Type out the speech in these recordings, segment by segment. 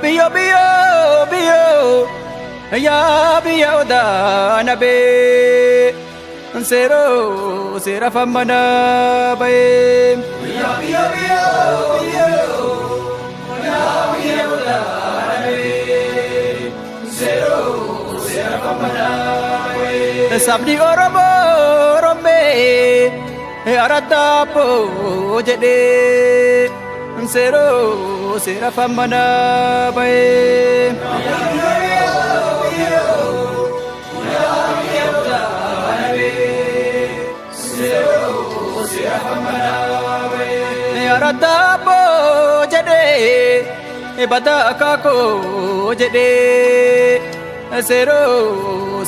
biyo biyo biyo ya biyo da nabe sero sera famana bae ya biyo biyo biyo ya biyo da nabe sero sera famana bae sabdi oromo rombe arada po jede sero sera famana bae arada po jede bada kako jede sero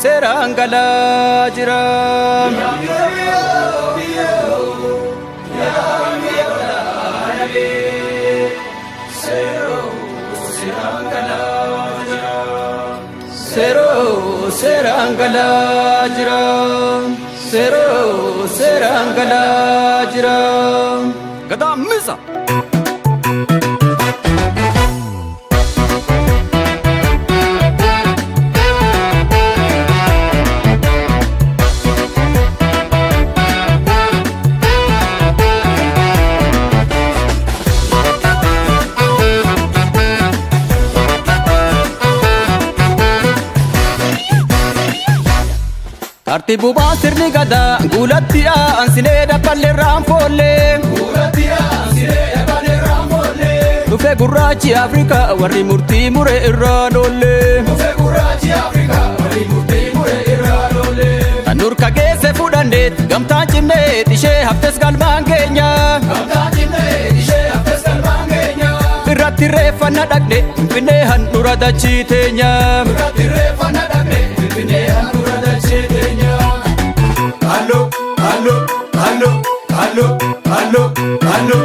serangala jira sero serangala jira sero serangala jira gada misa Artibu basirni gada gulatiya ansine da palle ramfolle gulatiya ansine da palle ramfolle dufe gurrachi Afrika warri murti mure irranolle dufe gurrachi Afrika warri murti mure irranolle tanur kagese fudandet gamta cimne dishe haftes galman kenya gamta cimne dishe haftes galman kenya irratti refanna dhaqne finne handura dachitenya irratti refanna dhaqne finne handura dachitenya Allo, allo, allo, allo, allo, allo.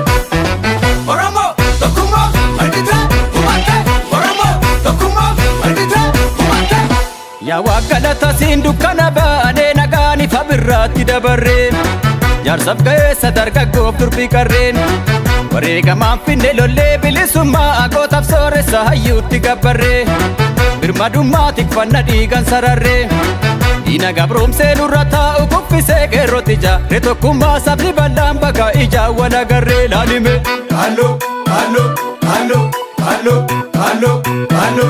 Oromo, Tokkummaa, Walqixxee, Humaattee. Oromo, Tokkummaa, Walqixxee, Humaattee. Yaa Waaqalata siin dukkana baanee nagaan ifa birraatti dabarree. Jaarsaf ga'eessa dargaggoof durbii qarreen. Wareegamaan finne lollee bilisummaa gootaaf sooressa hayyuutti gabbarree. Birmadummaa tikfanna dhiigan sararree. Ina gabromse nurra taa'u kuffisee qeerroti jaarre tokkummaa sabni bal'aan bakka ijaa wal agarree laalime. Allo, allo, allo, allo, allo, allo.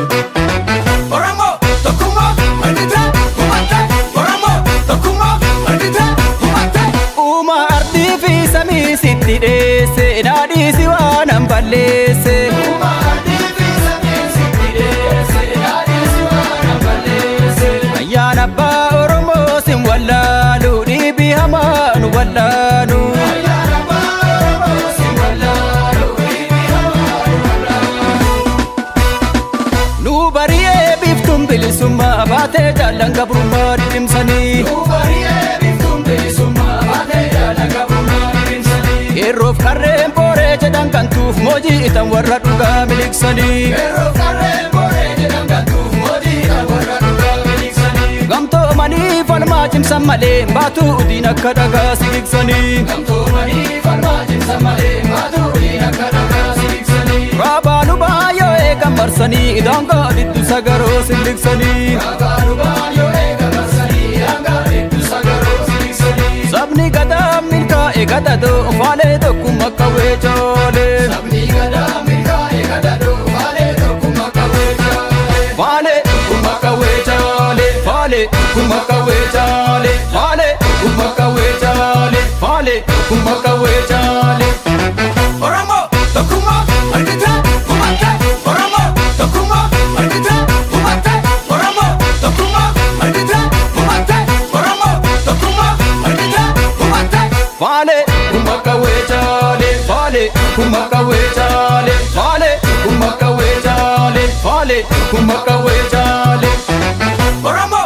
Oromo, Tokkummaa, Walqixxee, Humaattee. Oromo, Tokkummaa, Walqixxee, Humaattee. Uumaa ardii fi samii sitti dheesse dhaadhiisi waan an balleesse. Uumaa ardii fi samii sitti dheesse dhaadhiisi waan an balleesse. Ayyaana abbaa sin wallalu dhiibi hamaan wallalu ayyaana abbaa sin wallalu dhiibi hamaan wallalu nu bariyee biiftuun bilisummaa baatee jaallan gabrummaa didimsanii nu bariyee biiftuun bilisummaa baatee jaallan gabrummaa didimsanii yeroof qarreen booree jedhan gantuuf moojii itan warra dhugaa miliqsanii yeroof qarreen booree jedhan gantuuf moojii itan warra dhugaa miliqsanii gamtoomanii falmaa cimsan malee baatu udiin akka dhagaa siqiqsanii gamtoomanii falmaa cimsan malee baatu udiin akka dhagaa siqiqsanii raabaanu baay'oo eegan marsanii daangaa dhiddu sagaroo siliqsanii raabaanu baay'oo eegan marsanii daangaa dhiddu sagaroo siliqsanii sabni gadaa milkaa'e gadadoo faalee tokkummaa qawwee joolee sabni gadaa milkaa'e gadadoo faalee tokkummaa qawwee joolee faalee tokkummaa qawwee joolee faalee tokkummaa qawwee joolee faalee tokkummaa qawwee joolee faalee tokkummaa qawwee joolee Oromo, Tokkummaa, Walqixxee, Humaattee. Oromo, Tokkummaa, Walqixxee, Humaattee. Oromo, Tokkummaa, Walqixxee, Humaattee. Oromo, Tokkummaa, Walqixxee, Humaattee. Faalee tokkummaa qawwee joolee faalee tokkummaa qawwee joolee faalee tokkummaa qawwee joolee faalee tokkummaa qawwee joolee Oromo